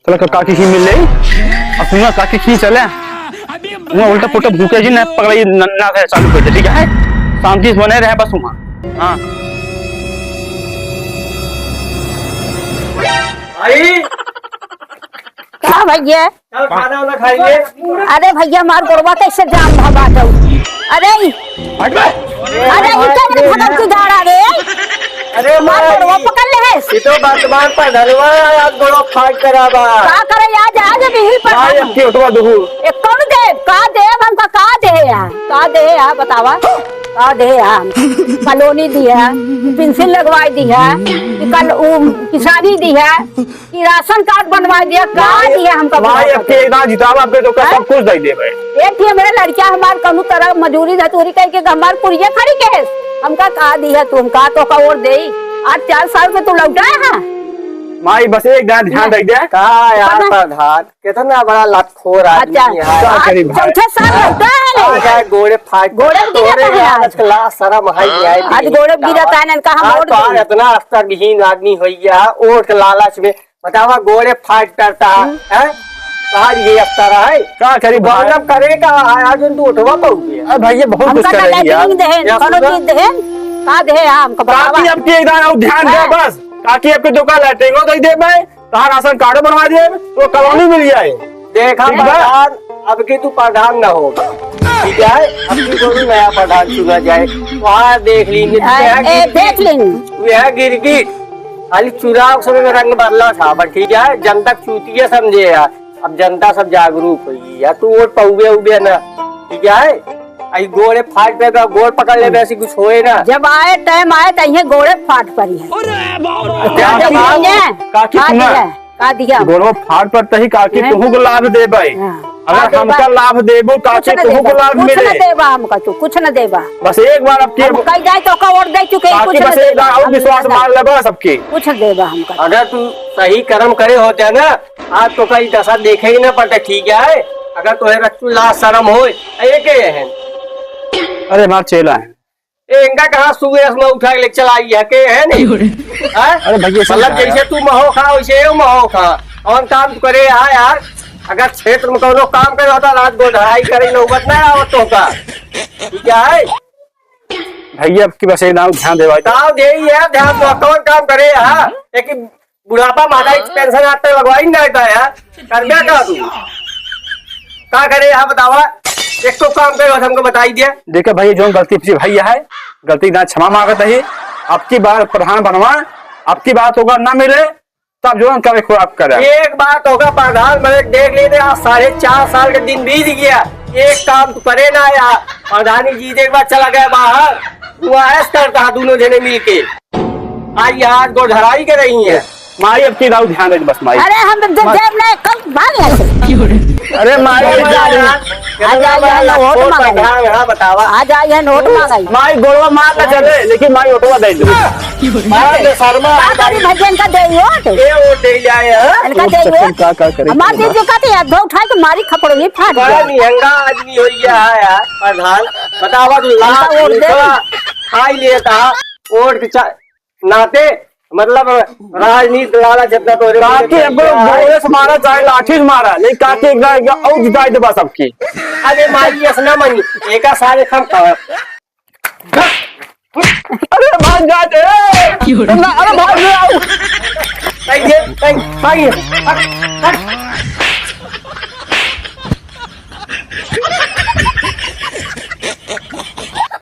चल काकी की मिल रही अब सुना काकी की चले उल्टा पुल्टा भूखे जी न पकड़ाई नन्ना है चालू कर दे ठीक है शांति से बने रहे बस वहां। हाँ भाई क्या भैया चल खाना वाना खाएंगे। अरे भैया मार गोरबा कैसे जाम भगा दो। अरे हट बे अरे इतना मेरे भगत की धार आ गए। अरे मार गोरबा पकड़ ले है ये तो वर्तमान पर धनवा आज गोड़ो फाट कराबा का करे आज बिही पर भाई अब की उठवा दू ए कौन दे का दे हमका का दे यार का दे यार बतावा का दे यार कॉलोनी दी है पेंसिल लगवाई दी है कल किसानी दी है कि राशन कार्ड बनवा दिया का दिया हमका भाई अब के ना जितावा पे तो सब कुछ दे दे भाई एक थी मेरा लड़का हमार कनु तरह मजूरी धतूरी कह के हमार पुरिया खड़ी के हमका का दिया तुम का तो का और दे 8-4 साल में तू लौटा है माई बस एक ध्यान रख दे कहा यार प्रधान कितना बड़ा लतखोर आदमी है। क्या करी भाई चौथे साल लौटा है आज आए गोड़े फाट गोड़े गिरता है आज क्लास सारा महाई आए आज गोड़े गिरता है इनका हम आज और तो आज इतना अस्तरविहीन आदमी हो गया ओट के लालच में बतावा गोड़े फाट करता है आज ये अफ्तार है क्या करी भाई गौरव करेगा आज तू उठवा पाऊंगे। अरे भैया बहुत कुछ हमका करेगी यार कौनो चीज दे का दे हमको काकी अब के ध्यान दे बस काकी आपके दुकान लटेंगे तो दे भाई कहा राशन कार्ड बनवा दे तो कॉलोनी मिल जाए देखा ठीक है। प्रधान अब के तू प्रधान न होगा ठीक है अब की कोई नया प्रधान चुना जाए वहाँ देख लीजिए देख लेंगे यह गिरगिट खाली चुनाव समय में रंग बदला था पर ठीक है जनता चूतिया समझे यार अब जनता सब जागरूक हुई यार तू वोट पाऊगे उगे ना ठीक है आई गोड़े फाट पे गोड़ पकड़ ले वैसे कुछ होए ना जब आए टाइम आए तो ये गोड़े फाट पड़ी है काकी सुना का दिया गोरो फाट पर तही काकी तुहू को लाभ दे भाई अगर हमका लाभ देबो काकी तुहू को लाभ कुछ मिले न देबा हमका तू कुछ न देबा बस एक बार अब के कई जाए तो का और दे चुके कुछ काकी न बस एक देबा बार और विश्वास मान ले बस सबके कुछ देबा हमका अगर तू सही कर्म करे होते ना आज तो कई दशा देखे ही ना पड़ता ठीक है अगर तुम्हें रखू लाश शर्म हो है अरे मार चेला है इनका कहा सुबह में उठा के ले चलाई है के है नहीं अरे भैया मतलब जैसे तू महो खा वैसे वो महो खा और काम तू करे यार अगर क्षेत्र में कोनो काम करे होता रात को ढाई करे नौबत ना आवत तो का ठीक है भैया अब की बस एक नाम ध्यान दे भाई गाँव दे ही है ध्यान तो कौन काम करे हाँ एक बुढ़ापा माता पेंशन आते लगवाई नहीं रहता है कर क्या कहा तू क्या करे यहाँ बतावा एक तो काम करे हमको बताई दिया देखा भैया जो गलती से भैया है गलती ना क्षमा मांगत है आपकी बार प्रधान बनवा आपकी बात होगा ना मिले तब जो करे खो आप करे एक बात होगा प्रधान मैंने देख लेते आज 4.5 साल के दिन बीत गया एक काम तो करे ना यार प्रधानी जी एक बार चला गया बाहर वो ऐस करता दोनों जने मिल के आज यहाँ गोधराई कर रही है माई अब की दाऊ ध्यान दे बस माई अरे हम तो जेब में कल भाग ऐसे अरे माई हाँ बतावा आज आई है नोट मांगाई माई गोलवा मार ना चले लेकिन माई ऑटोवा दे दो शर्मा का भजन का दे वोट ये वो दे जाए इनका दे वोट क्या करे हमार दे जो कहते हैं दो उठा के मारी खपड़ में फाट बड़ा गया निहंगा आदमी हो गया है यार प्रधान बतावा तू लाख वोट दे। खाई लेता वोट के नाते मतलब राजनीति लाला जितना तो काकी अब गोले से मारा चाहे लाठी से मारा लेकिन काकी एक और जिताई दे बस सबकी अरे मारी असना मनी एका सारे हम अरे भाग जाते अरे भाग जाओ कहीं